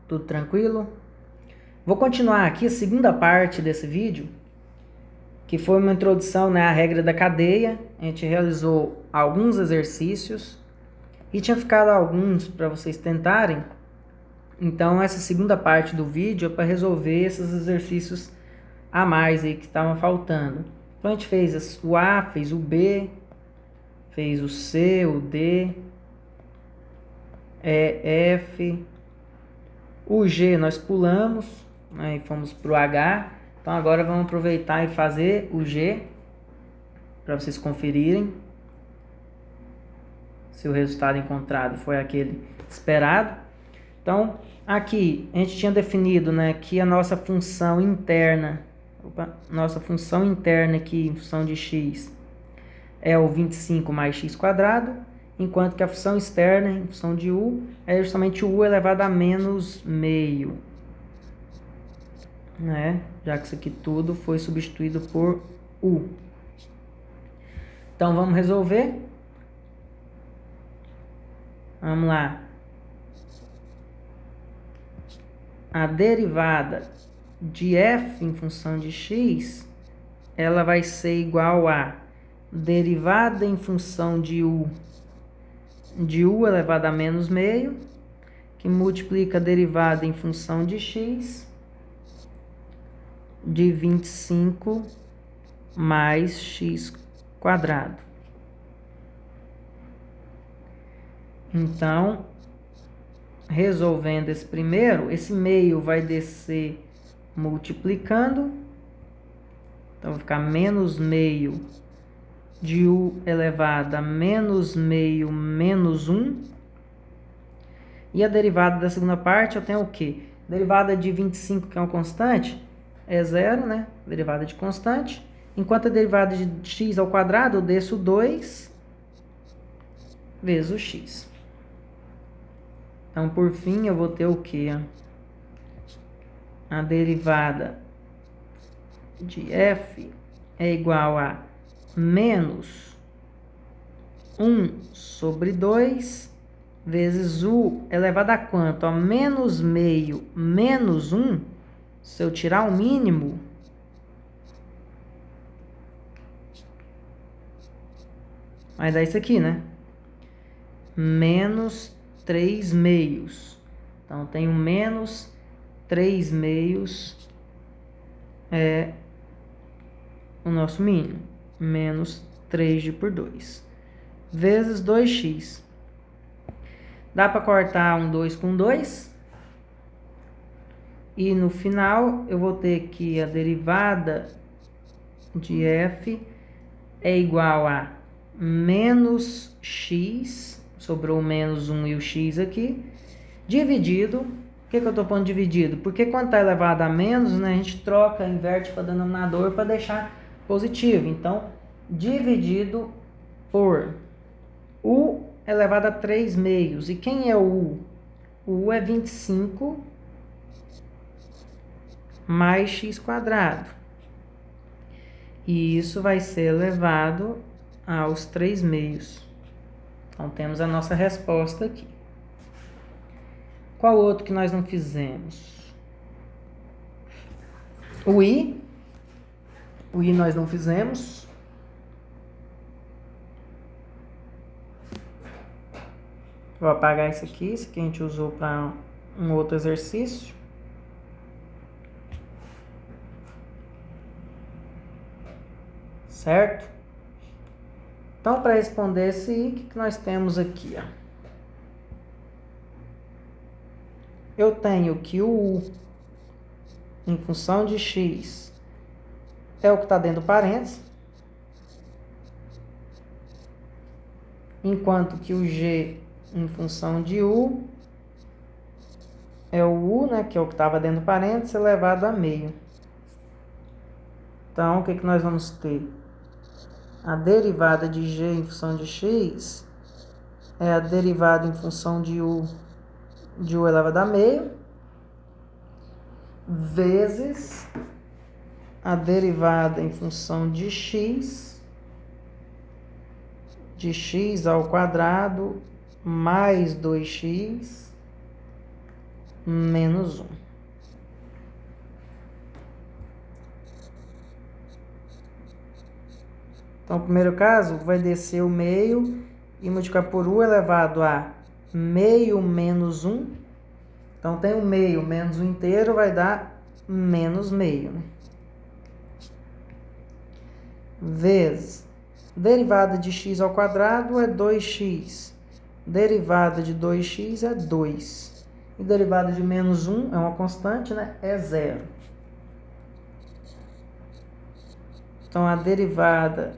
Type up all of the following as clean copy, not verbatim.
Tudo tranquilo? Vou continuar aqui a segunda parte desse vídeo, que foi uma introdução, né, à regra da cadeia. A gente realizou alguns exercícios e tinha ficado alguns para vocês tentarem. Então essa segunda parte do vídeo é para resolver esses exercícios a mais aí que estavam faltando. Então a gente fez o A, fez o B, fez o C, o D, E, F... O G nós pulamos, né, e fomos para o H. Então agora vamos aproveitar e fazer o G, para vocês conferirem se o resultado encontrado foi aquele esperado. Então aqui a gente tinha definido, né, que a nossa função interna, aqui em função de x é o 25 mais x quadrado, enquanto que a função externa, em função de u, é justamente u elevado a menos meio, né? Já que isso aqui tudo foi substituído por u. Então, vamos resolver. Vamos lá. A derivada de f em função de x, ela vai ser igual a derivada em função de u elevado a menos meio, que multiplica a derivada em função de x de 25 mais x quadrado. Então, resolvendo esse primeiro, esse meio vai descer multiplicando. Então, vai ficar menos meio de u elevado a menos meio menos 1. E a derivada da segunda parte eu tenho o quê? Derivada de 25, que é uma constante, é zero, né? Derivada de constante. Enquanto a derivada de x ao quadrado, eu desço 2 vezes o x. Então, por fim, eu vou ter o quê? A derivada de f é igual a menos 1 sobre 2 vezes u elevado a quanto? A menos meio menos 1. Se eu tirar o mínimo, vai dar isso aqui, né? Menos 3 meios. Então, tenho menos 3 meios é o nosso mínimo. Menos 3 por 2. Vezes 2x. Dá para cortar um 2 com 2. E no final, eu vou ter que a derivada de f é igual a menos x, sobrou o menos 1 e o x aqui, dividido. Por que eu estou pondo dividido? Porque quando está elevado a menos, né, a gente troca, inverte para denominador para deixar positivo. Então, dividido por u elevado a 3 meios. E quem é o u? O u é 25 mais x quadrado. E isso vai ser elevado aos 3 meios. Então, temos a nossa resposta aqui. Qual outro que nós não fizemos? O i. O i nós não fizemos. Vou apagar isso aqui a gente usou para um outro exercício. Certo? Então, para responder esse i, o que nós temos aqui? Ó? Eu tenho que o u em função de x é o que está dentro do parênteses, enquanto que o g em função de u é o u, né, que é o que estava dentro do parênteses, elevado a meio. Então, o que nós vamos ter? A derivada de g em função de x é a derivada em função de u elevado a meio, vezes a derivada em função de x ao quadrado mais 2x menos 1. Então, o primeiro caso vai descer o meio e multiplicar por u elevado a meio menos 1. Então, tem o meio menos o inteiro, vai dar menos meio, né? Vezes derivada de x ao quadrado é 2x. Derivada de 2x é 2. E derivada de menos 1 é uma constante, né? É 0. Então, a derivada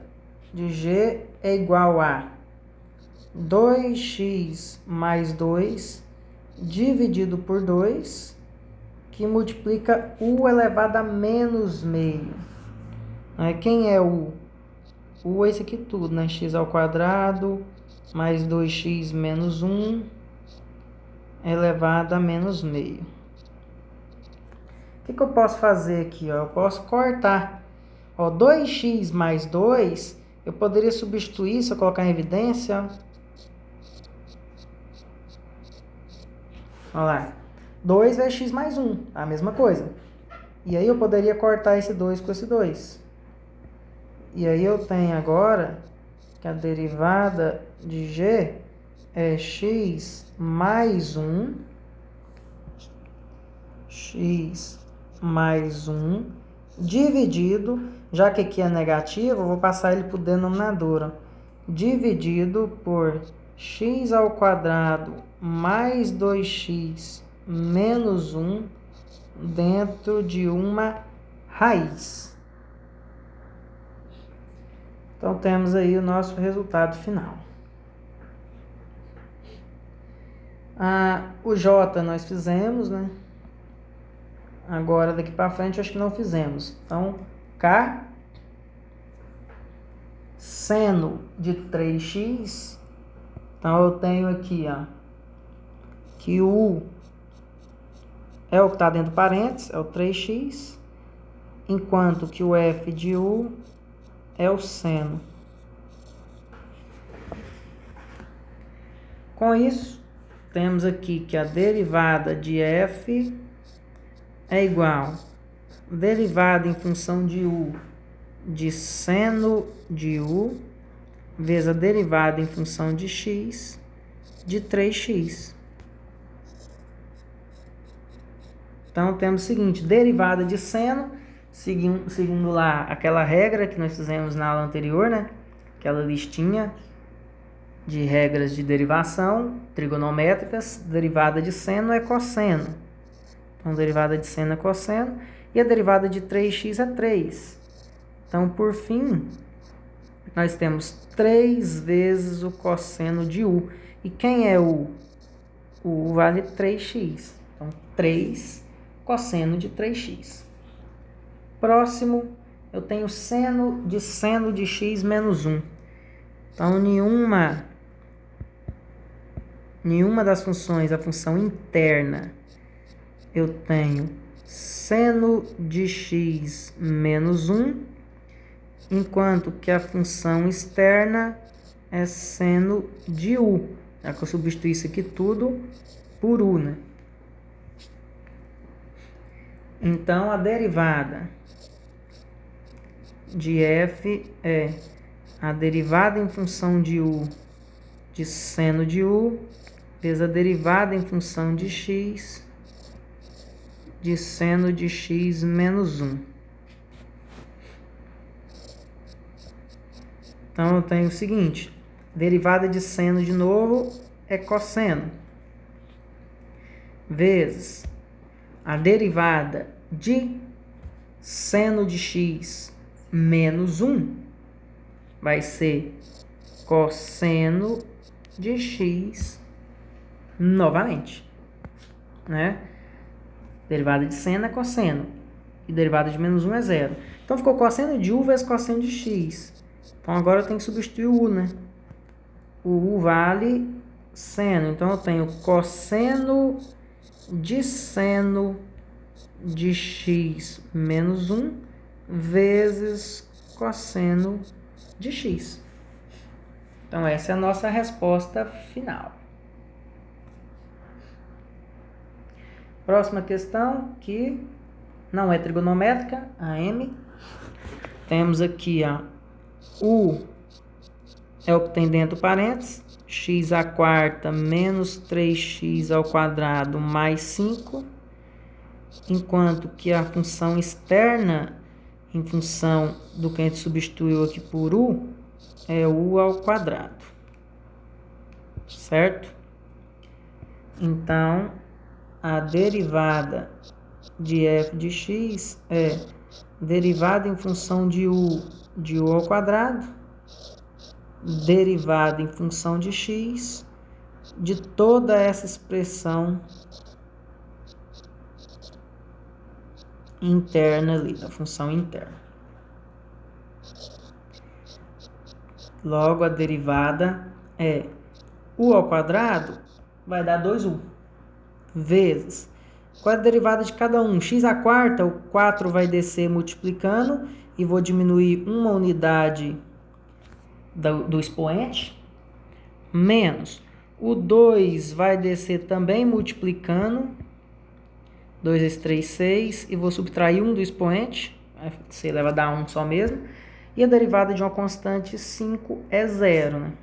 de g é igual a 2x mais 2 dividido por 2, que multiplica u elevado a menos meio. Quem é u? U é isso aqui tudo, né? X ao quadrado mais 2x menos 1 elevado a menos meio. O que eu posso fazer aqui? Eu posso cortar. 2x mais 2, eu poderia substituir, se eu colocar em evidência. Olha lá. 2 vezes x mais 1, a mesma coisa. E aí eu poderia cortar esse 2 com esse 2. E aí eu tenho agora que a derivada de g é x mais 1, x mais 1, dividido, já que aqui é negativo, eu vou passar ele para o denominador, dividido por x ao quadrado mais 2x menos 1 dentro de uma raiz. Então, temos aí o nosso resultado final. O J nós fizemos, né? Agora, daqui para frente, acho que não fizemos. Então, K, seno de 3x. Então, eu tenho aqui, que o U é o que está dentro do parênteses, é o 3x, enquanto que o F de U é o seno. Com isso, temos aqui que a derivada de F é igual a derivada em função de U de seno de U vezes a derivada em função de x de 3x. Então, temos o seguinte, derivada de seno, segundo lá aquela regra que nós fizemos na aula anterior, né? Aquela listinha de regras de derivação trigonométricas, derivada de seno é cosseno. Então, derivada de seno é cosseno e a derivada de 3x é 3. Então, por fim, nós temos 3 vezes o cosseno de u. E quem é u? O u vale 3x. Então, 3 cosseno de 3x. Próximo, eu tenho seno de x menos 1. Então, nenhuma das funções, a função interna, eu tenho seno de x menos 1, enquanto que a função externa é seno de u. Já que eu substituir isso aqui tudo por u, né? Então, a derivada de f é a derivada em função de u de seno de u vezes a derivada em função de x de seno de x menos 1. Então, eu tenho o seguinte, derivada de seno de novo é cosseno, vezes a derivada de seno de x menos 1 vai ser cosseno de x novamente, né? Derivada de seno é cosseno e derivada de menos 1 é 0. Então, ficou cosseno de u vezes cosseno de x. Então, agora eu tenho que substituir o u, né? O u vale seno. Então, eu tenho cosseno de seno de x menos 1 vezes cosseno de x. Então, essa é a nossa resposta final. Próxima questão, que não é trigonométrica, a M. Temos aqui, U é o que tem dentro do parênteses, x à quarta menos 3x ao quadrado mais 5, enquanto que a função externa, em função do que a gente substituiu aqui por U, é U ao quadrado, certo? Então, a derivada de f de x é derivada em função de U ao quadrado, derivada em função de x, de toda essa expressão interna ali, da função interna. Logo, a derivada é U ao quadrado vai dar 2U, vezes. Qual é a derivada de cada um? X à quarta, o 4 vai descer multiplicando e vou diminuir uma unidade do expoente, menos o 2 vai descer também multiplicando, 2 vezes 3, 6, e vou subtrair 1 do expoente, você leva a dar 1 só mesmo, e a derivada de uma constante 5 é 0, né?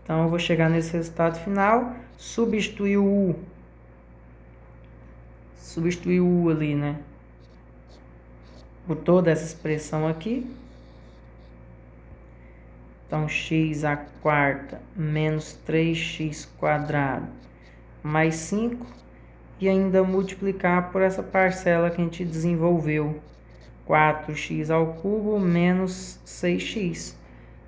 Então, eu vou chegar nesse resultado final, substituir o U ali, né? Por toda essa expressão aqui. Então, x à quarta menos 3x quadrado mais 5. E ainda multiplicar por essa parcela que a gente desenvolveu. 4x ao cubo menos 6x.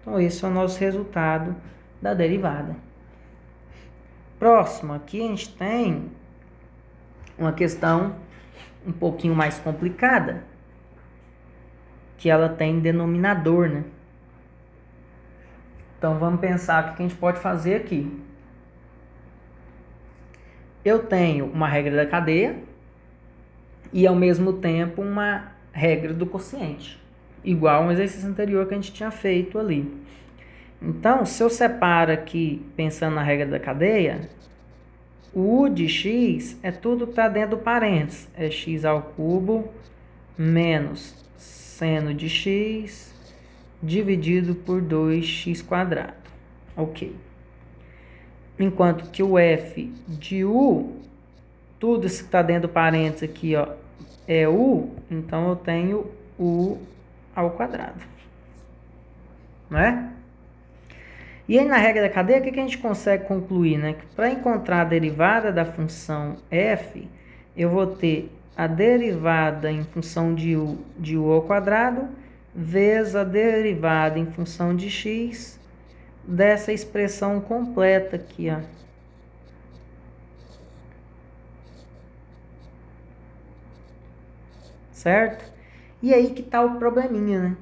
Então, esse é o nosso resultado da derivada. Próximo, aqui a gente tem uma questão um pouquinho mais complicada, que ela tem denominador, né? Então, vamos pensar o que a gente pode fazer aqui. Eu tenho uma regra da cadeia e, ao mesmo tempo, uma regra do quociente, igual ao exercício anterior que a gente tinha feito ali. Então, se eu separo aqui, pensando na regra da cadeia, o U de x é tudo que está dentro do parênteses. É x ao cubo menos seno de x dividido por 2x quadrado. Ok. Enquanto que o f de U, tudo isso que está dentro do parênteses aqui, ó, é U, então eu tenho U ao quadrado. Não é? E aí, na regra da cadeia, o que a gente consegue concluir, né? Que para encontrar a derivada da função f, eu vou ter a derivada em função de U ao quadrado, vezes a derivada em função de x, dessa expressão completa aqui, ó. Certo? E aí que está o probleminha, né?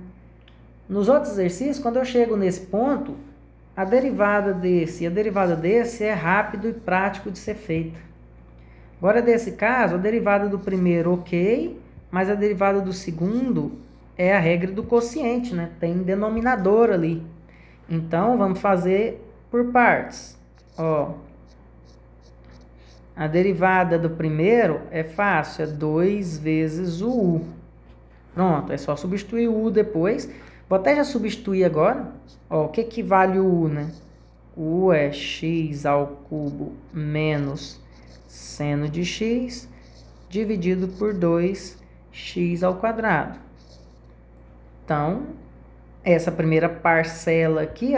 Nos outros exercícios, quando eu chego nesse ponto, a derivada desse e a derivada desse é rápido e prático de ser feita. Agora, nesse caso, a derivada do primeiro, ok, mas a derivada do segundo é a regra do quociente, né? Tem denominador ali. Então, vamos fazer por partes. Ó, a derivada do primeiro é fácil, é 2 vezes o U. Pronto, é só substituir o U depois. Vou até já substituir agora. Ó, o que vale o U, né? O U é x ao cubo menos seno de x dividido por 2x ao quadrado. Então, essa primeira parcela aqui,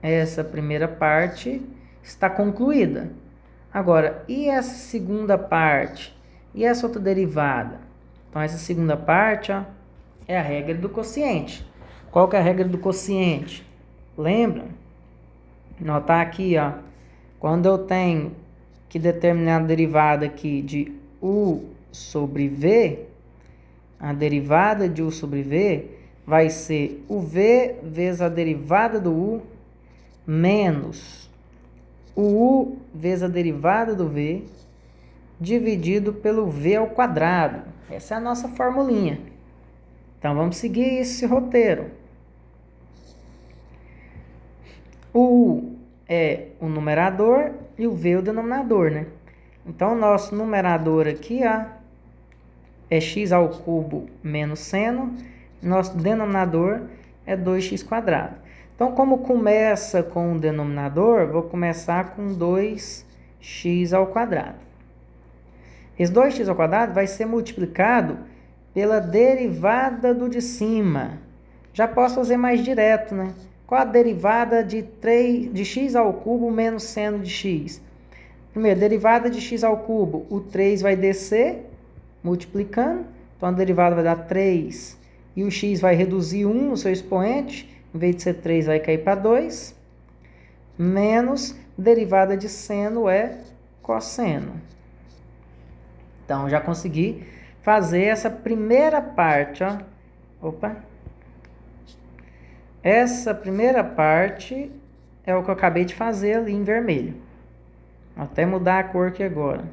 essa primeira parte está concluída. Agora, e essa segunda parte? E essa outra derivada? Então, essa segunda parte, ó, é a regra do quociente. Qual que é a regra do quociente? Lembra? Notar aqui, ó, quando eu tenho que determinar a derivada aqui de U sobre V, a derivada de U sobre V vai ser o V vezes a derivada do U menos o U vezes a derivada do V dividido pelo V ao quadrado. Essa é a nossa formulinha. Então, vamos seguir esse roteiro. O U é o numerador e o V o denominador, né? Então, o nosso numerador aqui, ó, é x ao cubo menos seno. Nosso denominador é 2x². Então, como começa com o denominador, vou começar com 2x². Esse 2x² vai ser multiplicado pela derivada do de cima. Já posso fazer mais direto, né? Qual a derivada de x ao cubo menos seno de x? Primeiro, derivada de x ao cubo. O 3 vai descer, multiplicando. Então, a derivada vai dar 3. E o x vai reduzir 1 no seu expoente. Em vez de ser 3, vai cair para 2. Menos, derivada de seno é cosseno. Então, já consegui fazer essa primeira parte, ó. Opa! Essa primeira parte é o que eu acabei de fazer ali em vermelho. Vou até mudar a cor aqui agora.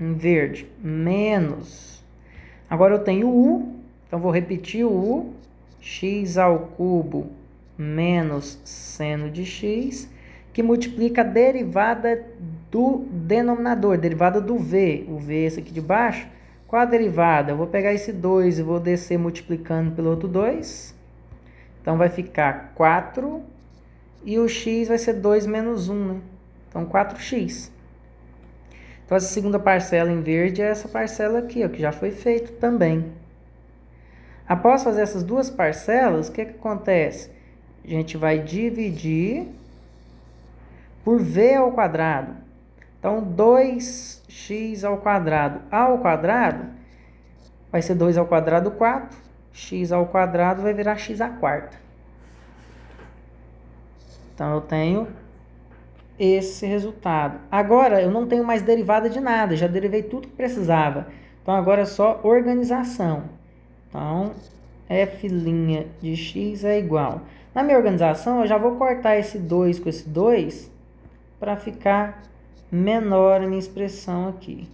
Em verde, menos. Agora eu tenho u, então vou repetir o u. X ao cubo menos seno de x, que multiplica a derivada do denominador, derivada do v. O v é esse aqui de baixo. Qual a derivada? Eu vou pegar esse 2 e vou descer multiplicando pelo outro 2. Então, vai ficar 4 e o x vai ser 2 menos 1, né? Então, 4x. Então, essa segunda parcela em verde é essa parcela aqui, ó, que já foi feito também. Após fazer essas duas parcelas, o que acontece? A gente vai dividir por v ao quadrado. Então, 2x ao quadrado vai ser 2 ao quadrado, 4. X ao quadrado vai virar x². Então, eu tenho esse resultado. Agora, eu não tenho mais derivada de nada. Já derivei tudo que precisava. Então, agora é só organização. Então, f' de x é igual. Na minha organização, eu já vou cortar esse 2 com esse 2 para ficar menor a minha expressão aqui.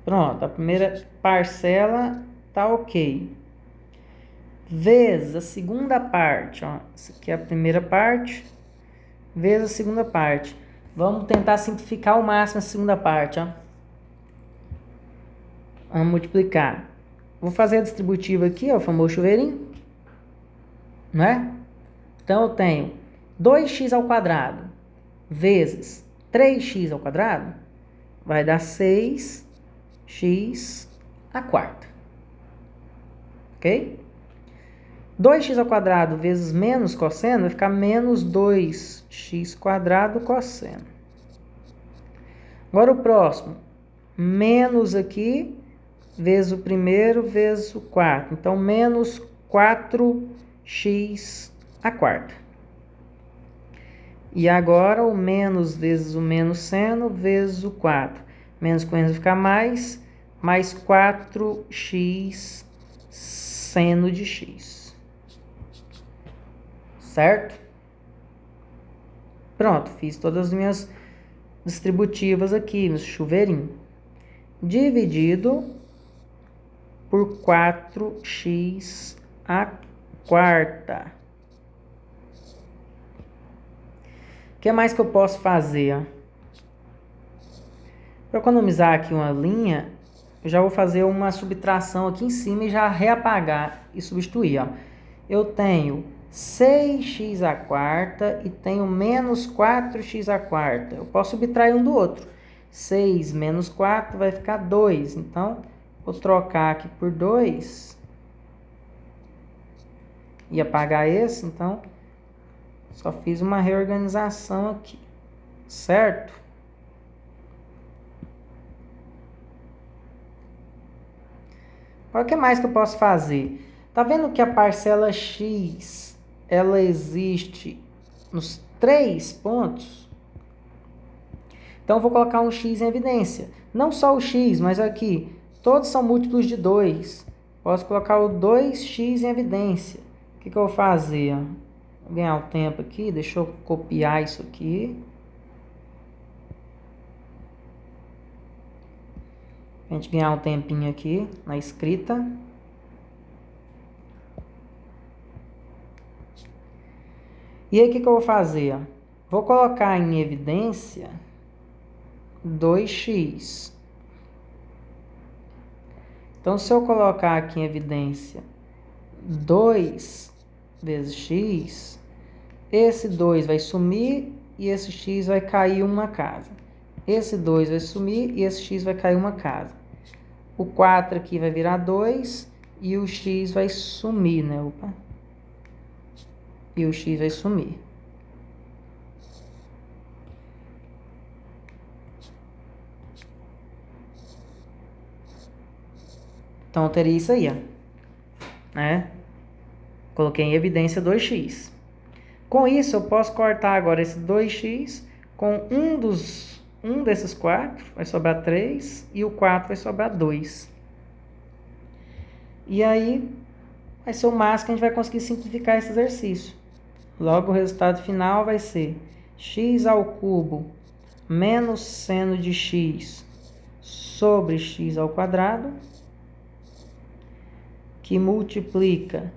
Pronto, a primeira parcela tá ok. Vezes a segunda parte, ó. Essa aqui é a primeira parte, vezes a segunda parte. Vamos tentar simplificar ao máximo a segunda parte, ó. Vamos multiplicar. Vou fazer a distributiva aqui, ó, o famoso chuveirinho. Não é? Então, eu tenho 2x ao quadrado vezes 3x², vai dar 6x². Ok? 2x² vezes menos cosseno vai ficar menos 2x² cosseno. Agora o próximo. Menos aqui, vezes o primeiro, vezes o quarto. Então, menos 4x². E agora o menos vezes o menos seno, vezes o 4. Menos com menos vai ficar mais 4x seno de x. Certo? Pronto, fiz todas as minhas distributivas aqui, no chuveirinho. Dividido por 4x². O que mais que eu posso fazer? Para economizar aqui uma linha, eu já vou fazer uma subtração aqui em cima e já reapagar e substituir. Ó. Eu tenho 6x² e tenho menos 4x². Eu posso subtrair um do outro. 6 menos 4 vai ficar 2. Então, vou trocar aqui por 2. E apagar esse, então, só fiz uma reorganização aqui. Certo? Agora, o que mais que eu posso fazer? Tá vendo que a parcela x, ela existe nos 3 pontos? Então, eu vou colocar um x em evidência. Não só o x, mas aqui, todos são múltiplos de 2. Posso colocar o 2x em evidência. O que eu vou fazer? Vou ganhar o tempo aqui, deixa eu copiar isso aqui. A gente ganhar um tempinho aqui na escrita. E aí, o que eu vou fazer? Vou colocar em evidência 2x. Então, se eu colocar aqui em evidência 2 vezes x, esse 2 vai sumir e esse x vai cair uma casa. Esse 2 vai sumir e esse x vai cair uma casa. O 4 aqui vai virar 2 e o x vai sumir, né? Opa. E o x vai sumir. Então, eu teria isso aí, ó. Né? Coloquei em evidência 2x. Com isso, eu posso cortar agora esse 2x com um desses 4, vai sobrar 3, e o 4 vai sobrar 2. E aí, vai ser o máximo que a gente vai conseguir simplificar esse exercício. Logo, o resultado final vai ser x ao cubo menos seno de x sobre x ao quadrado, que multiplica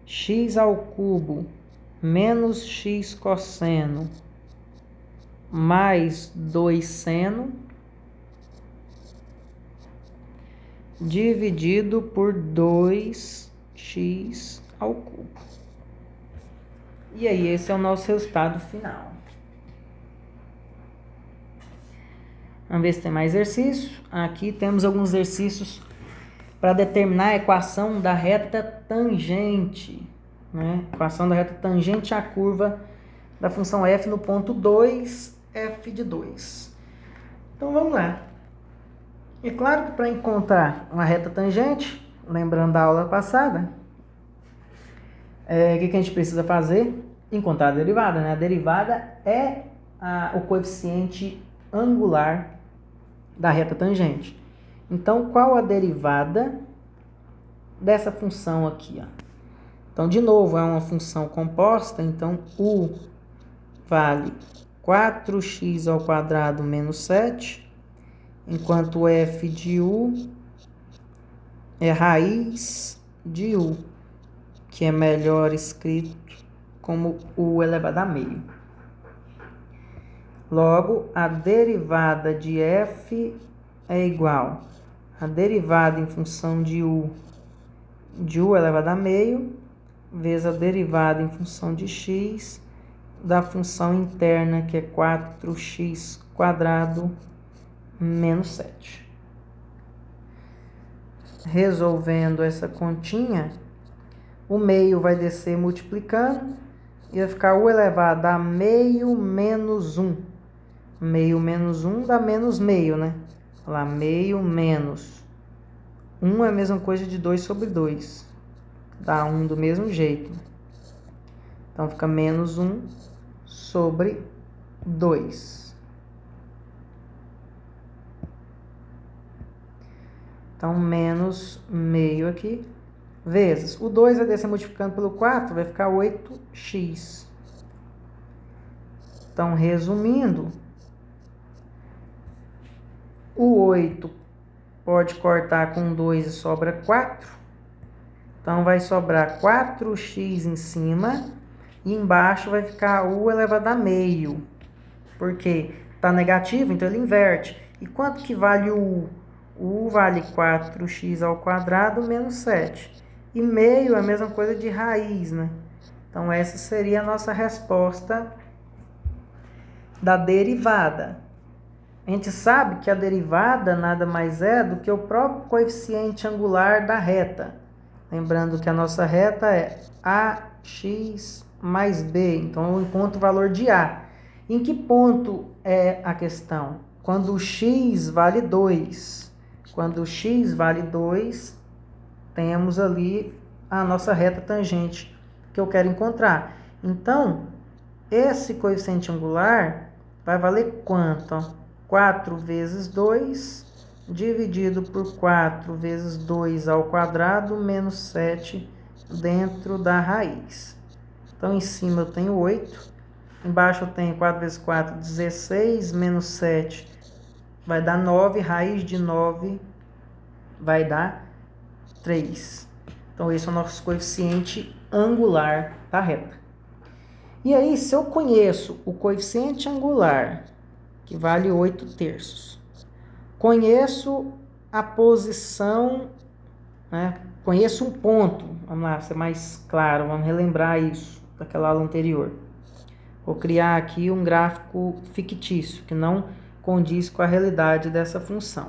x ao cubo menos x cosseno mais 2 seno dividido por 2x ao cubo. E aí, esse é o nosso resultado final. Vamos ver se tem mais exercício. Aqui temos alguns exercícios para determinar a equação da reta tangente, né? Equação da reta tangente à curva da função f no ponto 2, f de 2. Então, vamos lá. É claro que para encontrar uma reta tangente, lembrando da aula passada, o que a gente precisa fazer? Encontrar a derivada, né? A derivada é o coeficiente angular da reta tangente. Então, qual a derivada dessa função aqui, ó? Então, de novo, é uma função composta, então u vale 4x ao quadrado menos 7, enquanto f de u é raiz de u, que é melhor escrito como u elevado a meio. Logo, a derivada de f é igual a derivada em função de u elevado a meio, vezes a derivada em função de x da função interna, que é 4x quadrado menos 7. Resolvendo essa continha, o meio vai descer multiplicando e vai ficar u elevado a meio menos 1. Meio menos 1 dá menos meio, né? Olha lá, meio menos 1 é a mesma coisa de 2 sobre 2. Dá 1 do mesmo jeito. Então, fica menos 1 sobre 2. Então, menos meio aqui, vezes. O 2 vai descer multiplicando pelo 4, vai ficar 8x. Então, resumindo, o 8 pode cortar com 2 e sobra 4. Então, vai sobrar 4x em cima e embaixo vai ficar u elevado a meio. Porque está negativo, então ele inverte. E quanto que vale o u? O u vale 4x ao quadrado menos 7. E meio é a mesma coisa de raiz, né? Então, essa seria a nossa resposta da derivada. A gente sabe que a derivada nada mais é do que o próprio coeficiente angular da reta. Lembrando que a nossa reta é ax mais b. Então, eu encontro o valor de a. Em que ponto é a questão? Quando o x vale 2. Quando o x vale 2, temos ali a nossa reta tangente que eu quero encontrar. Então, esse coeficiente angular vai valer quanto? Ó? 4 vezes 2 dividido por 4 vezes 2 ao quadrado menos 7 dentro da raiz. Então, em cima eu tenho 8. Embaixo eu tenho 4 vezes 4, 16, menos 7 vai dar 9. Raiz de 9 vai dar 3. Então, esse é o nosso coeficiente angular da reta. E aí, se eu conheço o coeficiente angular, que vale 8/3, conheço a posição, né? Conheço um ponto, vamos lá, ser mais claro, vamos relembrar isso daquela aula anterior. Vou criar aqui um gráfico fictício, que não condiz com a realidade dessa função.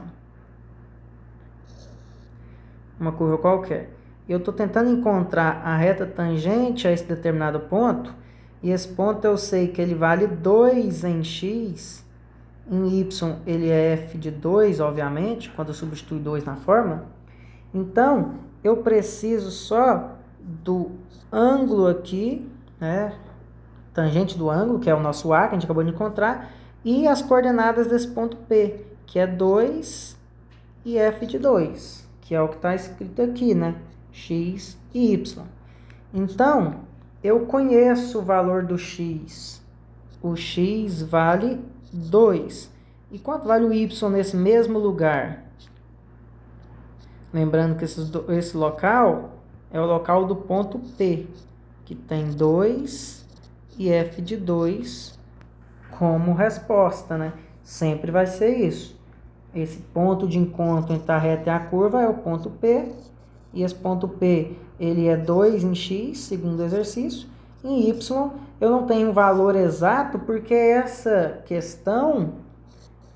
Uma curva qualquer. Eu estou tentando encontrar a reta tangente a esse determinado ponto, e esse ponto eu sei que ele vale 2 em x, em y ele é f de 2, obviamente, quando eu substituo 2 na fórmula. Então, eu preciso só do ângulo aqui, né? Tangente do ângulo, que é o nosso A, que a gente acabou de encontrar, e as coordenadas desse ponto P, que é 2 e f de 2, que é o que está escrito aqui, né? X e y. Então, eu conheço o valor do x. O x vale 2. E quanto vale o y nesse mesmo lugar? Lembrando que esse local é o local do ponto P, que tem 2 e f de 2 como resposta, né? Sempre vai ser isso. Esse ponto de encontro entre a reta e a curva é o ponto P, e esse ponto P ele é 2 em x, segundo o exercício. Em y eu não tenho um valor exato, porque essa questão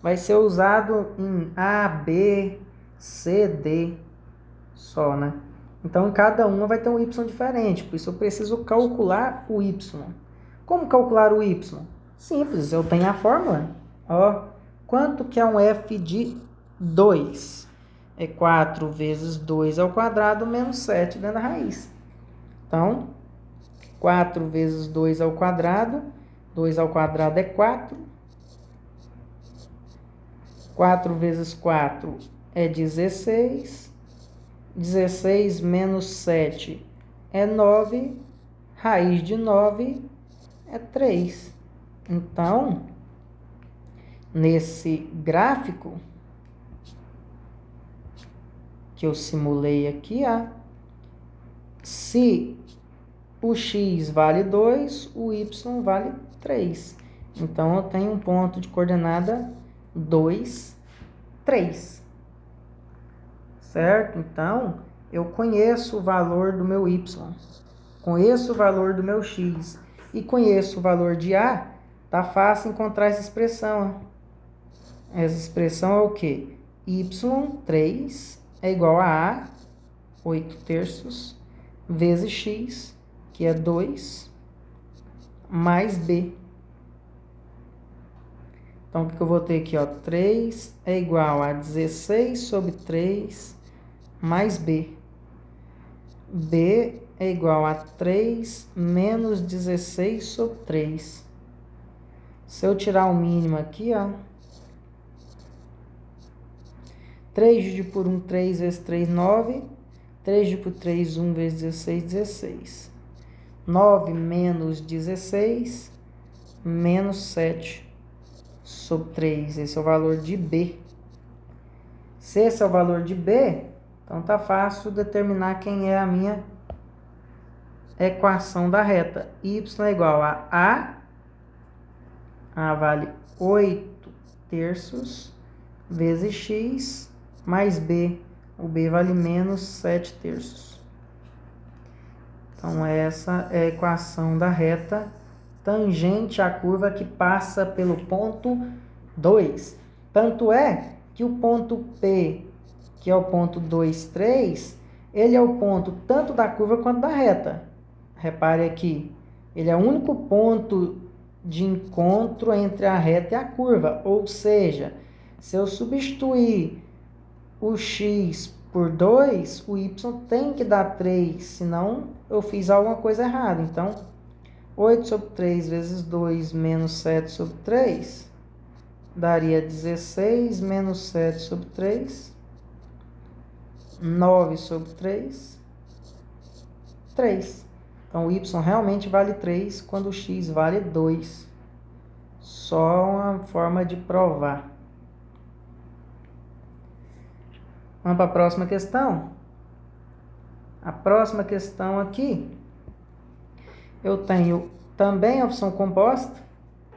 vai ser usado em A, B, C, D só, né? Então, cada uma vai ter um y diferente, por isso eu preciso calcular o y. Como calcular o y? Simples, eu tenho a fórmula. Ó, quanto que é um f de 2? É 4 vezes 2 ao quadrado menos 7 dentro da raiz. Então, 4 vezes 2 ao quadrado, 2 ao quadrado é 4. 4 vezes 4 é 16. 16 menos 7 é 9. Raiz de 9 é 3. Então, nesse gráfico que eu simulei aqui, se o x vale 2, o y vale 3. Então, eu tenho um ponto de coordenada 2, 3. Certo? Então, eu conheço o valor do meu y, conheço o valor do meu x e conheço o valor de A, tá fácil encontrar essa expressão. Essa expressão é o quê? y3 é igual a 8/3, vezes x, que é 2, mais b. Então, o que eu vou ter aqui? 3 é igual a 16 sobre 3 mais b. b é igual a 3 menos 16 sobre 3. Se eu tirar o mínimo aqui, 3 dividido por 1, 3 vezes 3, 9. 3 dividido por 3, 1 vezes 16, 16. 9 menos 16, menos 7 sobre 3. Esse é o valor de B. Se esse é o valor de B, então tá fácil determinar quem é a minha equação da reta. Y é igual a A. A vale 8/3 vezes x mais B. O B vale menos 7/3. Então, essa é a equação da reta tangente à curva que passa pelo ponto 2. Tanto é que o ponto P, que é o ponto 2, 3, ele é o ponto tanto da curva quanto da reta. Repare aqui, ele é o único ponto de encontro entre a reta e a curva. Ou seja, se eu substituir o x por 2, o y tem que dar 3, senão eu fiz alguma coisa errada. Então, 8 sobre 3 vezes 2 menos 7 sobre 3 daria 16 menos 7 sobre 3, 9 sobre 3, 3. Então, o y realmente vale 3 quando o x vale 2. Só uma forma de provar. Vamos para a próxima questão. A próxima questão aqui, eu tenho também a função composta,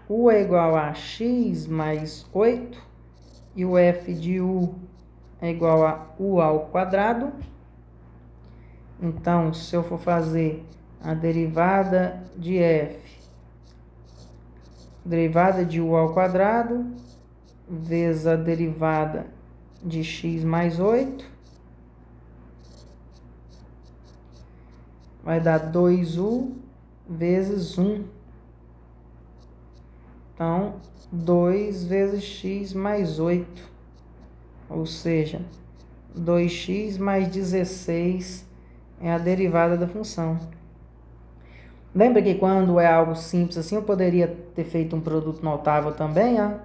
u é igual a x mais 8, e o f de u é igual a u ao quadrado. Então, se eu for fazer a derivada de f, derivada de u ao quadrado, vezes a derivada de x mais 8, vai dar 2u vezes 1. Então, 2 vezes x mais 8, ou seja, 2x mais 16 é a derivada da função. Lembra que quando é algo simples assim, eu poderia ter feito um produto notável também, ó.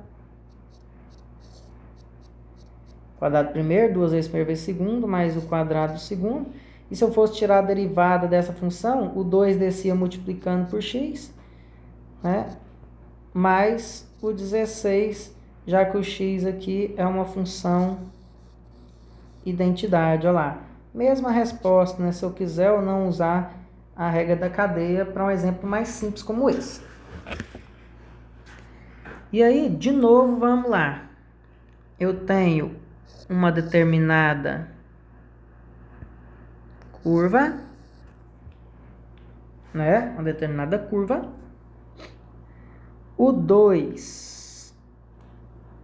Quadrado primeiro, 2 vezes primeiro vezes segundo, mais o quadrado do segundo. E se eu fosse tirar a derivada dessa função, o 2 descia multiplicando por x, né? Mais o 16, já que o x aqui é uma função identidade, olha lá. Mesma resposta, né? Se eu quiser ou não usar a regra da cadeia para um exemplo mais simples como esse. E aí, de novo, vamos lá. Eu tenho uma determinada curva, né? Uma determinada curva. O 2,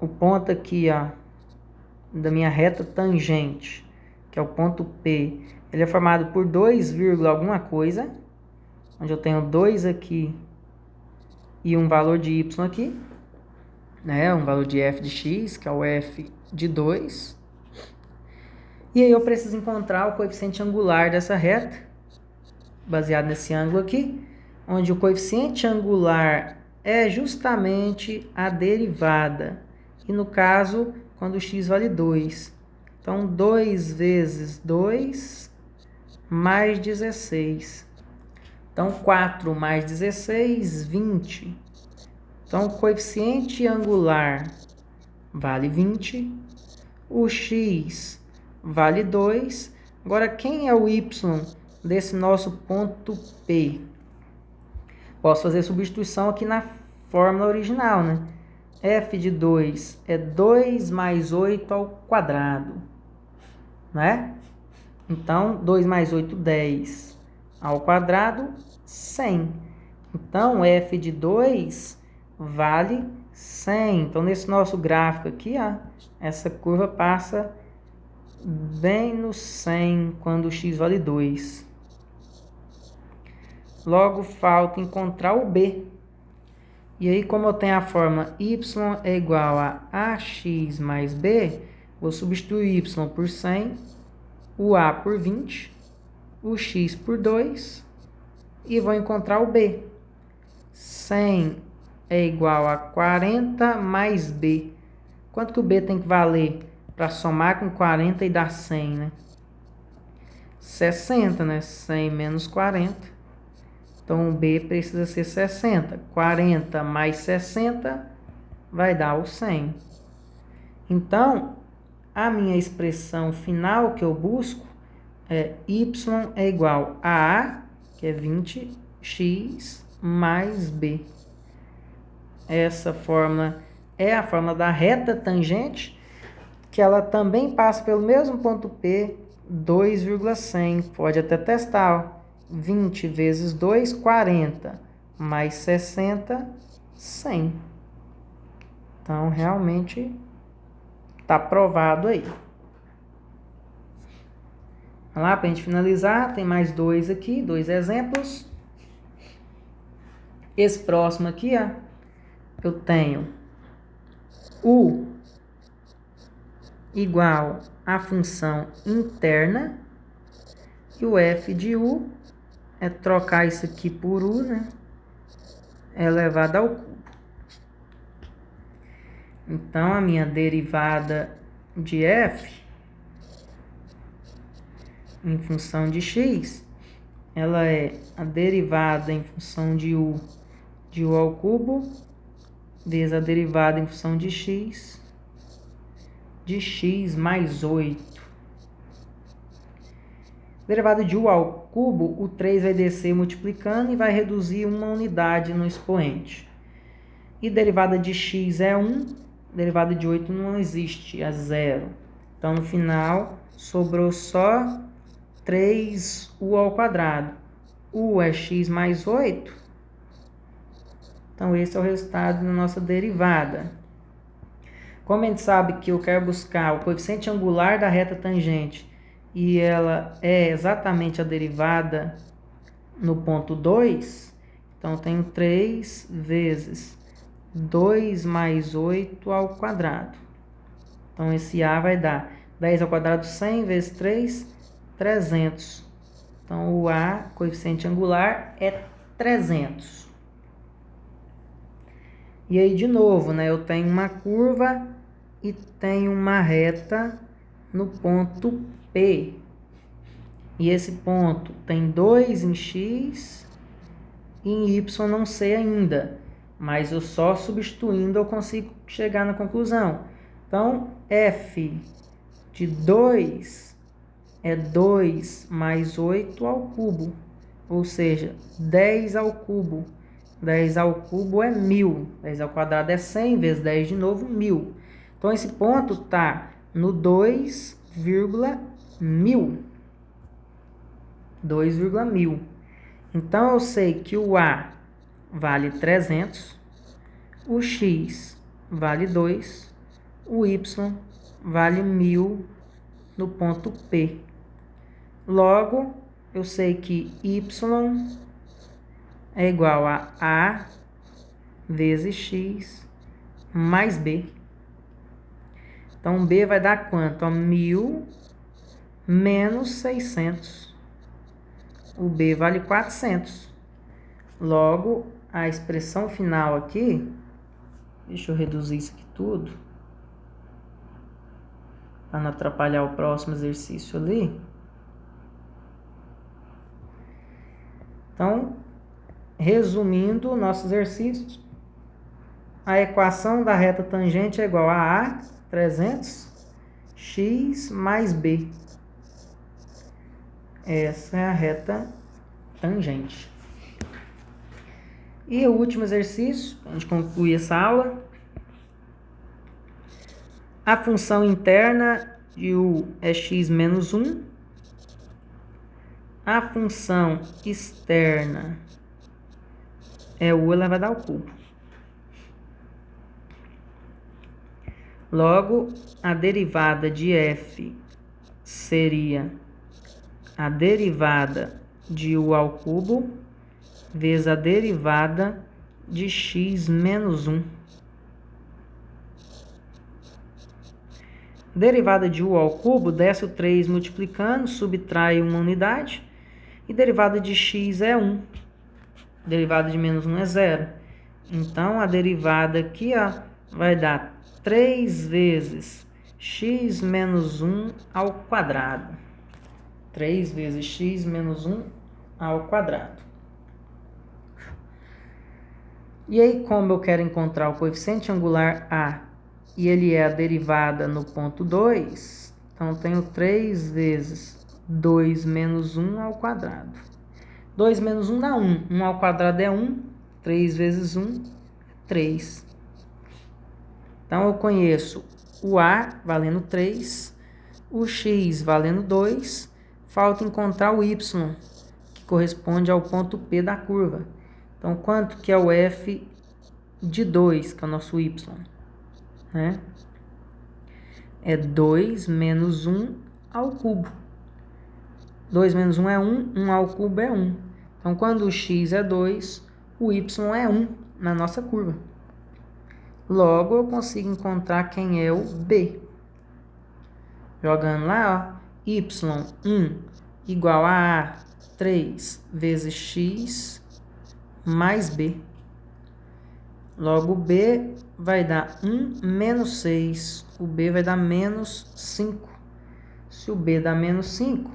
o ponto aqui, ó, da minha reta tangente, que é o ponto P, ele é formado por 2, alguma coisa, onde eu tenho 2 aqui e um valor de y aqui, né? Um valor de f de x, que é o f de 2. E aí eu preciso encontrar o coeficiente angular dessa reta, baseado nesse ângulo aqui, onde o coeficiente angular é justamente a derivada. E no caso, quando o x vale 2. Então, 2 vezes 2 mais 16. Então, 4 mais 16, 20. Então, o coeficiente angular vale 20. O x vale 2. Agora, quem é o y desse nosso ponto P? Posso fazer substituição aqui na fórmula original, né? F de 2 é 2 mais 8 ao quadrado, né? Então, 2 mais 8, 10 ao quadrado, 100. Então, F de 2 vale 100. Então, nesse nosso gráfico aqui, ó, essa curva passa bem no 100 quando o x vale 2. Logo, falta encontrar o B. E aí, como eu tenho a forma y é igual a ax mais b, vou substituir y por 100, o a por 20, o x por 2 e vou encontrar o b. 100 é igual a 40 mais b. Quanto que o b tem que valer para somar com 40 e dar 100, né? 60, né? 100 menos 40. Então, o B precisa ser 60. 40 mais 60 vai dar o 100. Então, a minha expressão final que eu busco é y é igual a A, que é 20x, mais B. Essa fórmula é a fórmula da reta tangente, que ela também passa pelo mesmo ponto P, 2,100. Pode até testar, ó. 20 vezes 2, 40, mais 60, 100. Então, realmente, está provado aí. Vamos lá, para a gente finalizar, tem mais dois aqui, dois exemplos. Esse próximo aqui, ó, eu tenho u igual à função interna, e o f de u é trocar isso aqui por u, né? É elevado ao cubo. Então, a minha derivada de f em função de x, ela é a derivada em função de u ao cubo, vezes a derivada em função de x mais 8. Derivada de u ao cubo, o 3 vai descer multiplicando e vai reduzir uma unidade no expoente. E derivada de x é 1, derivada de 8 não existe, é 0. Então, no final, sobrou só 3u ao quadrado. U é x mais 8. Então, esse é o resultado da nossa derivada. Como a gente sabe que eu quero buscar o coeficiente angular da reta tangente e ela é exatamente a derivada no ponto 2, então eu tenho 3 vezes 2 mais 8 ao quadrado. Então, esse A vai dar 10 ao quadrado, 100 vezes 3, 300. Então, o A, coeficiente angular, é 300. E aí, de novo, né, eu tenho uma curva e tenho uma reta no ponto P. E esse ponto tem 2 em x e em y não sei ainda. Mas eu só substituindo eu consigo chegar na conclusão. Então, f de 2 é 2 mais 8 ao cubo. Ou seja, 10 ao cubo. 10 ao cubo é 1000. 10 ao quadrado é 100 vezes 10 de novo, 1000. Então, esse ponto está no 2,1000. 2,1000. Então, eu sei que o A vale 300, o X vale 2, o Y vale 1000 no ponto P. Logo, eu sei que Y é igual a A vezes X mais B. Então, B vai dar quanto? 1000 menos 600. O B vale 400. Logo, a expressão final aqui, deixa eu reduzir isso aqui tudo, para não atrapalhar o próximo exercício ali. Então, resumindo o nosso exercício, a equação da reta tangente é igual a 300, x mais b. Essa é a reta tangente. E o último exercício, a gente conclui essa aula. A função interna de u é x menos 1. A função externa é u elevado ao cubo. Logo, a derivada de f seria a derivada de u ao cubo vezes a derivada de x menos 1. Derivada de u ao cubo, desce o 3 multiplicando, subtrai uma unidade. E derivada de x é 1. Derivada de menos 1 é 0. Então, a derivada aqui vai dar 3 vezes x menos 1 ao quadrado. 3 vezes x menos 1 ao quadrado. E aí, como eu quero encontrar o coeficiente angular A e ele é a derivada no ponto 2, então eu tenho 3 vezes 2 menos 1 ao quadrado. 2 menos 1 dá 1. 1 ao quadrado é 1. 3 vezes 1 é 3. Então, eu conheço o A valendo 3, o X valendo 2, falta encontrar o Y, que corresponde ao ponto P da curva. Então, quanto que é o F de 2, que é o nosso Y? Né? É 2 menos 1 ao cubo. 2 menos 1 é 1, 1 ao cubo é 1. Então, quando o X é 2, o Y é 1 na nossa curva. Logo, eu consigo encontrar quem é o B. Jogando lá, ó, Y1 igual a 3 vezes X mais B. Logo, B vai dar 1 menos 6. O B vai dar menos 5. Se o B dá menos 5,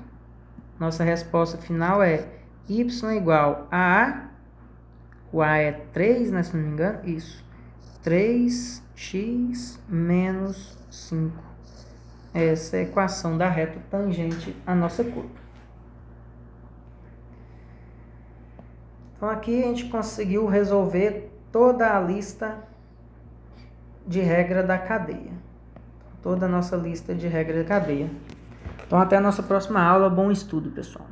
nossa resposta final é Y igual a A. O A é 3, né, se não me engano. Isso. 3x menos 5. Essa é a equação da reta tangente à nossa curva. Então aqui a gente conseguiu resolver toda a lista de regra da cadeia. Toda a nossa lista de regra da cadeia. Então até a nossa próxima aula. Bom estudo, pessoal.